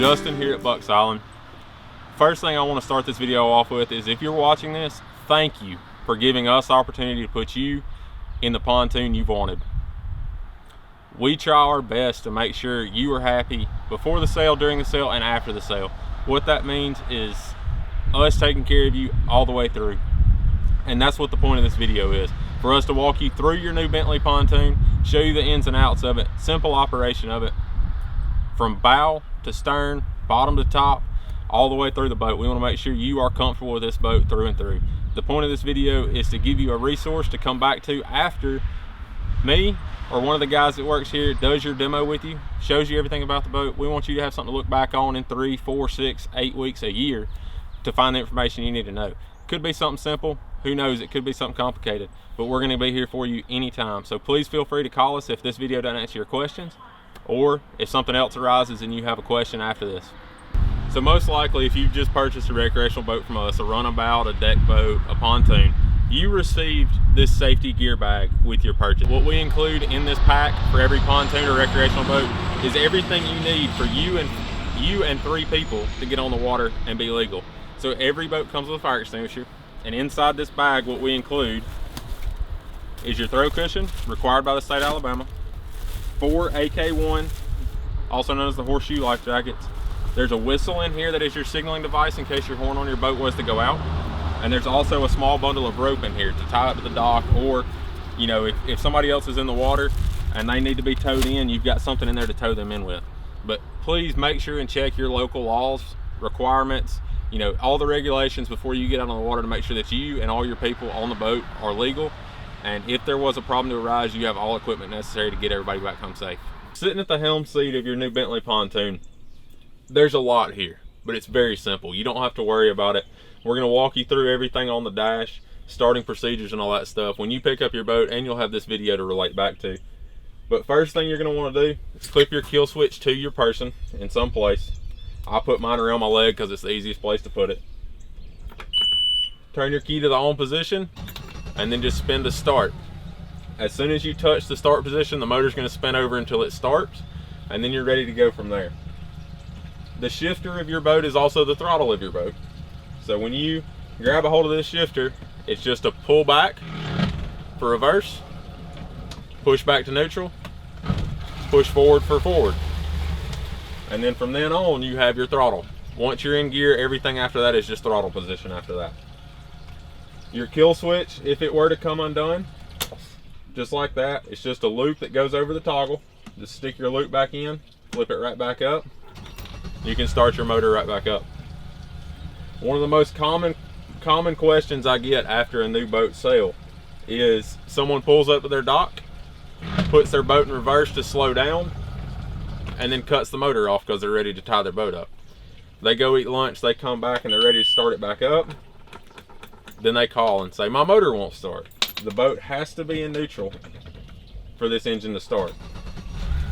Justin here at Bucks Island. First thing I want to start this video off with is, if you're watching this, thank you for giving us the opportunity to put you in the pontoon you've wanted. We try our best to make sure you are happy before the sale, during the sale, and after the sale. What that means is us taking care of you all the way through. And that's what the point of this video is. For us to walk you through your new Bentley pontoon, show you the ins and outs of it, simple operation of it, from bow to stern, bottom to top, all the way through the boat. We want to make sure you are comfortable with this boat through and through. The point of this video is to give you a resource to come back to after me or one of the guys that works here does your demo with you, shows you everything about the boat. We want you to have something to look back on in 3, 4, 6, 8 weeks, a year, to find the information you need to know. Could be something simple, who knows, it could be something complicated, but we're going to be here for you anytime. So please feel free to call us if this video doesn't answer your questions, or if something else arises and you have a question after this. So most likely, if you've just purchased a recreational boat from us, a runabout, a deck boat, a pontoon, you received this safety gear bag with your purchase. What we include in this pack for every pontoon or recreational boat is everything you need for you and 3 people to get on the water and be legal. So every boat comes with a fire extinguisher, and inside this bag what we include is your throw cushion, required by the state of Alabama, 4 AK-1, also known as the horseshoe life jackets. There's a whistle in here that is your signaling device in case your horn on your boat was to go out. And there's also a small bundle of rope in here to tie up to the dock, or, you know, if somebody else is in the water and they need to be towed in, you've got something in there to tow them in with. But please make sure and check your local laws, requirements, you know, all the regulations before you get out on the water, to make sure that you and all your people on the boat are legal. And if there was a problem to arise, you have all equipment necessary to get everybody back home safe. Sitting at the helm seat of your new Bentley pontoon, there's a lot here, but it's very simple. You don't have to worry about it. We're going to walk you through everything on the dash, starting procedures and all that stuff when you pick up your boat, and you'll have this video to relate back to. But first thing you're going to want to do is clip your kill switch to your person in some place. I put mine around my leg because it's the easiest place to put it. Turn your key to the on position and then just spin to start. As soon as you touch the start position, the motor's going to spin over until it starts, and then you're ready to go from there. The shifter of your boat is also the throttle of your boat. So when you grab a hold of this shifter, it's just a pull back for reverse, push back to neutral, push forward for forward. And then from then on, you have your throttle. Once you're in gear, everything after that is just throttle position after that. Your kill switch, if it were to come undone, just like that, it's just a loop that goes over the toggle. Just stick your loop back in, flip it right back up. You can start your motor right back up. One of the most common questions I get after a new boat sale is someone pulls up to their dock, puts their boat in reverse to slow down, and then cuts the motor off because they're ready to tie their boat up. They go eat lunch, they come back and they're ready to start it back up. Then they call and say, my motor won't start. The boat has to be in neutral for this engine to start.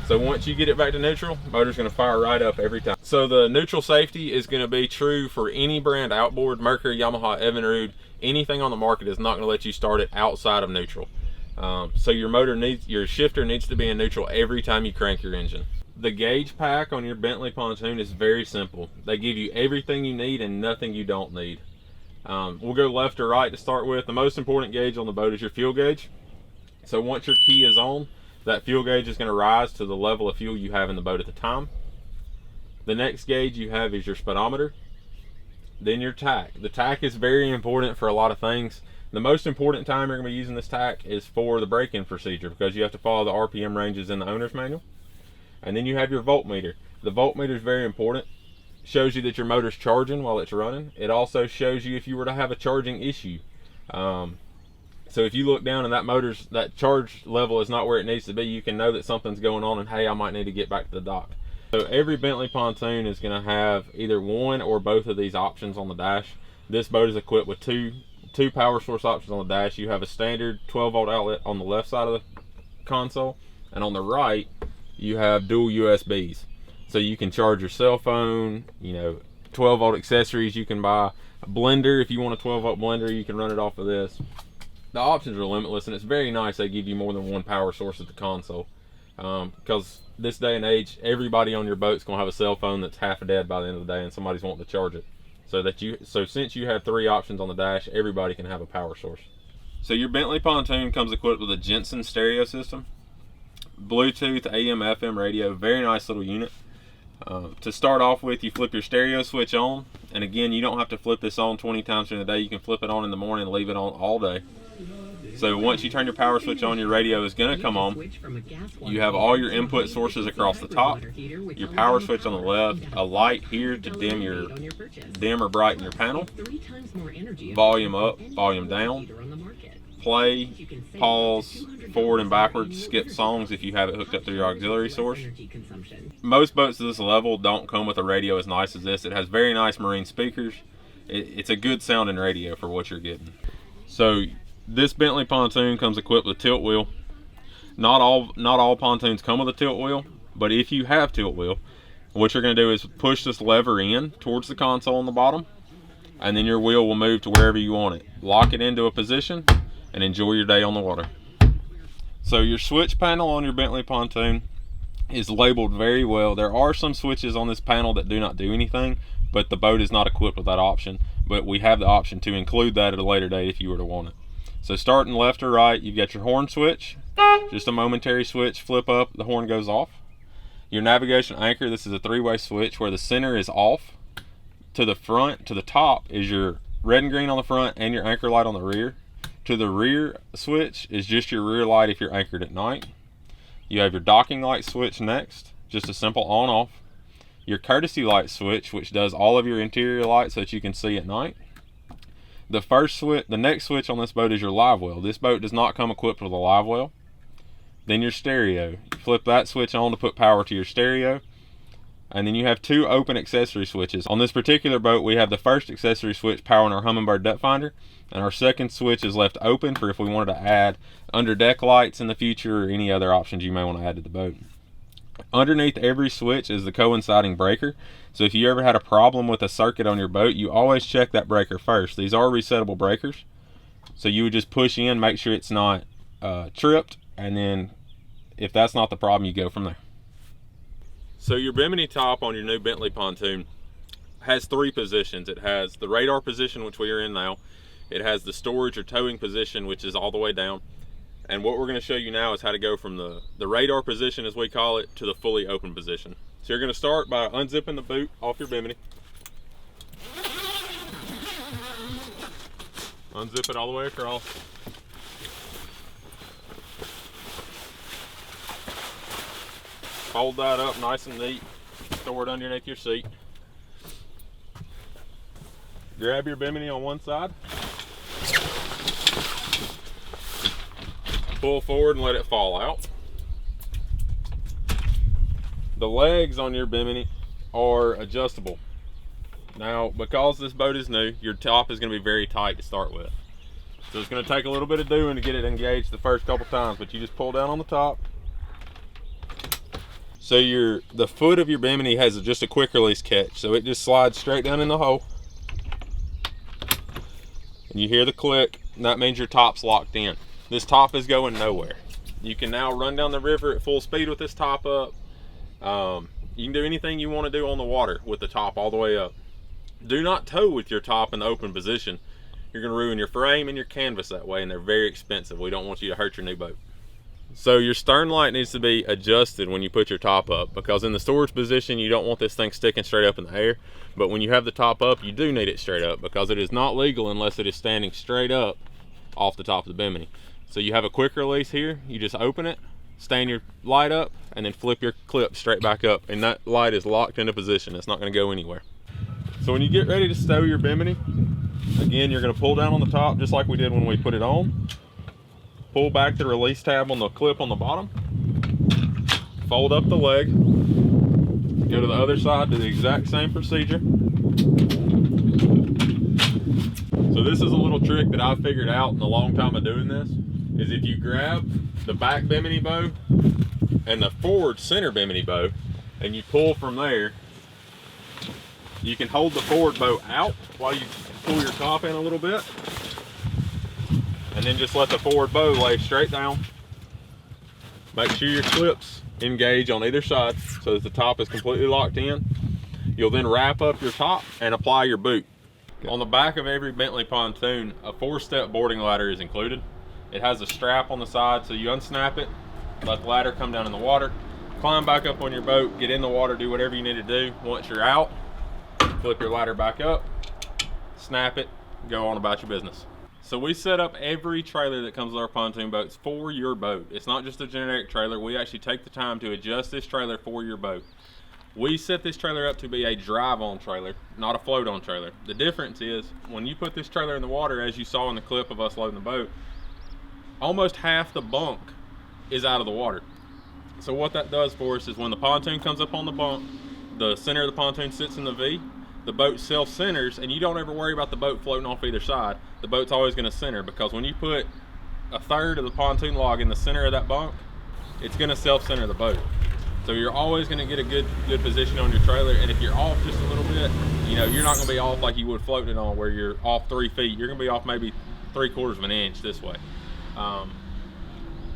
So once you get it back to neutral, motor's going to fire right up every time. So the neutral safety is going to be true for any brand outboard, Mercury, Yamaha, Evinrude, anything on the market is not going to let you start it outside of neutral. So your shifter needs to be in neutral every time you crank your engine. The gauge pack on your Bentley pontoon is very simple. They give you everything you need and nothing you don't need. We'll go left or right to start with. The most important gauge on the boat is your fuel gauge. So once your key is on, that fuel gauge is going to rise to the level of fuel you have in the boat at the time. The next gauge you have is your speedometer. Then your tack. The tack is very important for a lot of things. The most important time you're going to be using this tack is for the break-in procedure, because you have to follow the RPM ranges in the owner's manual. And then you have your voltmeter. The voltmeter is very important. It shows you that your motor's charging while it's running. It also shows you if you were to have a charging issue. So if you look down and that charge level is not where it needs to be, you can know that something's going on and, hey, I might need to get back to the dock. So every Bentley pontoon is going to have either one or both of these options on the dash. This boat is equipped with two power source options on the dash. You have a standard 12-volt outlet on the left side of the console, and on the right you have dual USBs. So you can charge your cell phone, you know, 12-volt accessories you can buy. A blender, if you want a 12-volt blender, you can run it off of this. The options are limitless, and it's very nice they give you more than one power source at the console. because this day and age, everybody on your boat's gonna have a cell phone that's half dead by the end of the day, and somebody's wanting to charge it. So since you have 3 options on the dash, everybody can have a power source. So your Bentley pontoon comes equipped with a Jensen stereo system, Bluetooth, AM, FM radio, very nice little unit. To start off with, you flip your stereo switch on, and again, you don't have to flip this on 20 times during the day. You can flip it on in the morning and leave it on all day. So once you turn your power switch on, your radio is going to come on. You have all your input sources across the top, your power switch on the left, a light here to dim or brighten your panel, volume up, volume down, play, pause, forward and backwards, skip songs if you have it hooked up to your auxiliary source. Most boats to this level don't come with a radio as nice as this. It has very nice marine speakers. It's a good sounding radio for what you're getting. So this Bentley pontoon comes equipped with a tilt wheel. Not all pontoons come with a tilt wheel, but if you have tilt wheel, what you're going to do is push this lever in towards the console on the bottom, and then your wheel will move to wherever you want it. Lock it into a position and enjoy your day on the water. So your switch panel on your Bentley pontoon is labeled very well. There are some switches on this panel that do not do anything, but the boat is not equipped with that option. But we have the option to include that at a later date if you were to want it. So starting left or right, you've got your horn switch, just a momentary switch, flip up, the horn goes off. Your navigation anchor, this is a 3-way switch where the center is off. To the front, to the top is your red and green on the front and your anchor light on the rear. To the rear switch is just your rear light if you're anchored at night. You have your docking light switch next, just a simple on-off. Your courtesy light switch, which does all of your interior lights so that you can see at night. The next switch on this boat is your live well. This boat does not come equipped with a live well. Then your stereo. You flip that switch on to put power to your stereo. And then you have 2 open accessory switches. On this particular boat, we have the first accessory switch powering our Humminbird depth finder, and our second switch is left open for if we wanted to add under deck lights in the future or any other options you may want to add to the boat. Underneath every switch is the coinciding breaker. So if you ever had a problem with a circuit on your boat, you always check that breaker first. These are resettable breakers. So you would just push in, make sure it's not tripped, and then if that's not the problem, you go from there. So your Bimini top on your new Bentley pontoon has 3 positions. It has the radar position, which we are in now. It has the storage or towing position, which is all the way down. And what we're going to show you now is how to go from the radar position, as we call it, to the fully open position. So you're going to start by unzipping the boot off your Bimini. Unzip it all the way across. Fold that up nice and neat. Store it underneath your seat. Grab your Bimini on one side. Pull forward and let it fall out. The legs on your Bimini are adjustable. Now, because this boat is new, your top is going to be very tight to start with. So it's going to take a little bit of doing to get it engaged the first couple times, but you just pull down on the top. So the foot of your Bimini has just a quick release catch, so it just slides straight down in the hole. And you hear the click, and that means your top's locked in. This top is going nowhere. You can now run down the river at full speed with this top up. You can do anything you want to do on the water with the top all the way up. Do not tow with your top in the open position. You're going to ruin your frame and your canvas that way, and they're very expensive. We don't want you to hurt your new boat. So your stern light needs to be adjusted when you put your top up, because in the storage position you don't want this thing sticking straight up in the air, but when you have the top up you do need it straight up, because it is not legal unless it is standing straight up off the top of the Bimini. So you have a quick release here, you just open it, stand your light up, and then flip your clip straight back up, and that light is locked into position. It's not going to go anywhere. So when you get ready to stow your Bimini, again, you're going to pull down on the top just like we did when we put it on. Pull back the release tab on the clip on the bottom. Fold up the leg. Go to the other side, do the exact same procedure. So this is a little trick that I figured out in a long time of doing this, is if you grab the back Bimini bow and the forward center Bimini bow and you pull from there, you can hold the forward bow out while you pull your top in a little bit, and then just let the forward bow lay straight down. Make sure your clips engage on either side so that the top is completely locked in. You'll then wrap up your top and apply your boot. On the back of every Bentley pontoon, a 4-step boarding ladder is included. It has a strap on the side, so you unsnap it, let the ladder come down in the water, climb back up on your boat, get in the water, do whatever you need to do. Once you're out, flip your ladder back up, snap it, go on about your business. So we set up every trailer that comes with our pontoon boats for your boat. It's not just a generic trailer. We actually take the time to adjust this trailer for your boat. We set this trailer up to be a drive-on trailer, not a float-on trailer. The difference is when you put this trailer in the water, as you saw in the clip of us loading the boat, almost half the bunk is out of the water. So what that does for us is when the pontoon comes up on the bunk, the center of the pontoon sits in the V, the boat self-centers, and you don't ever worry about the boat floating off either side. The boat's always going to center, because when you put a third of the pontoon log in the center of that bunk, it's going to self-center the boat. So you're always going to get a good position on your trailer, and if you're off just a little bit, you know, you're not going to be off like you would floating it on, where you're off 3 feet. You're going to be off maybe 3/4 of an inch this way.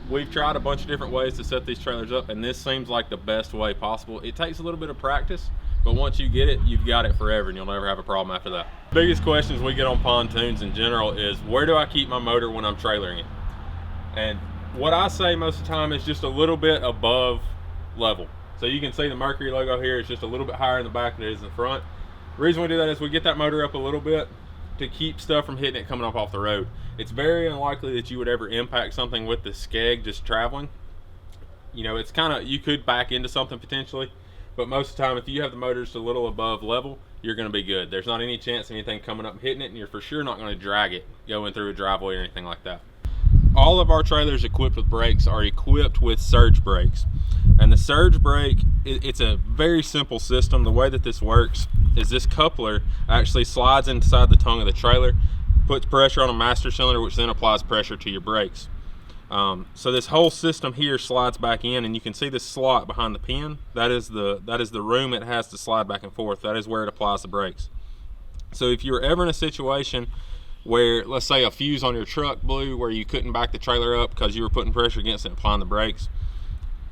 We've tried a bunch of different ways to set these trailers up, and this seems like the best way possible. It takes a little bit of practice, but once you get it, you've got it forever, and you'll never have a problem after that. The biggest questions we get on pontoons in general is, where do I keep my motor when I'm trailering it? And what I say most of the time is just a little bit above level. So you can see the Mercury logo here is just a little bit higher in the back than it is in the front. The reason we do that is we get that motor up a little bit to keep stuff from hitting it coming off the road. It's very unlikely that you would ever impact something with the skeg just traveling. You know, it's kind of, you could back into something potentially, but most of the time if you have the motor just a little above level, you're going to be good. There's not any chance of anything coming up and hitting it, and you're for sure not going to drag it going through a driveway or anything like that. All of our trailers equipped with brakes are equipped with surge brakes. And the surge brake, it's a very simple system. The way that this works is this coupler actually slides inside the tongue of the trailer, puts pressure on a master cylinder, which then applies pressure to your brakes. So this whole system here slides back in, and you can see this slot behind the pin. That is the room it has to slide back and forth. That is where it applies the brakes. So if you're ever in a situation where, let's say, a fuse on your truck blew, where you couldn't back the trailer up because you were putting pressure against it and applying the brakes,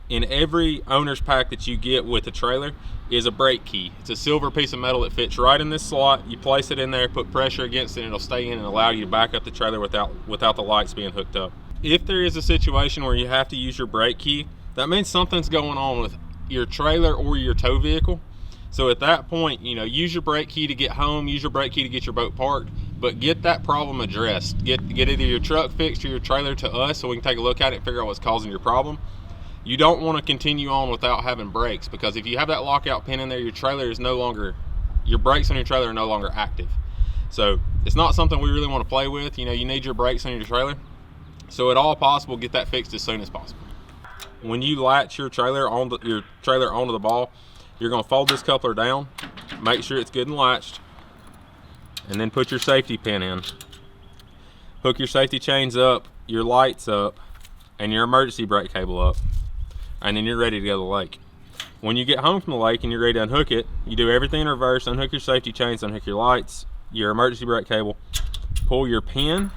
in every owner's pack that you get with the trailer is a brake key. It's a silver piece of metal that fits right in this slot. You place it in there, put pressure against it, and it'll stay in and allow you to back up the trailer without the lights being hooked up. If there is a situation where you have to use your brake key, that means something's going on with your trailer or your tow vehicle. So at that point, you know, use your brake key to get home, use your brake key to get your boat parked, but get that problem addressed. Get either your truck fixed or your trailer to us so we can take a look at it and figure out what's causing your problem. You don't want to continue on without having brakes, because if you have that lockout pin in there, your trailer is no longer, your brakes on your trailer are no longer active. So it's not something we really want to play with. You know, you need your brakes on your trailer. So at all possible, get that fixed as soon as possible. When you latch your trailer onto the ball, you're going to fold this coupler down, make sure it's good and latched, and then put your safety pin in. Hook your safety chains up, your lights up, and your emergency brake cable up, and then you're ready to go to the lake. When you get home from the lake and you're ready to unhook it, you do everything in reverse. Unhook your safety chains, unhook your lights, your emergency brake cable, pull your pin,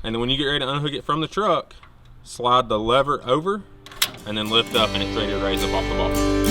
and then when you get ready to unhook it from the truck, slide the lever over and then lift up, and it's ready to raise up off the ball.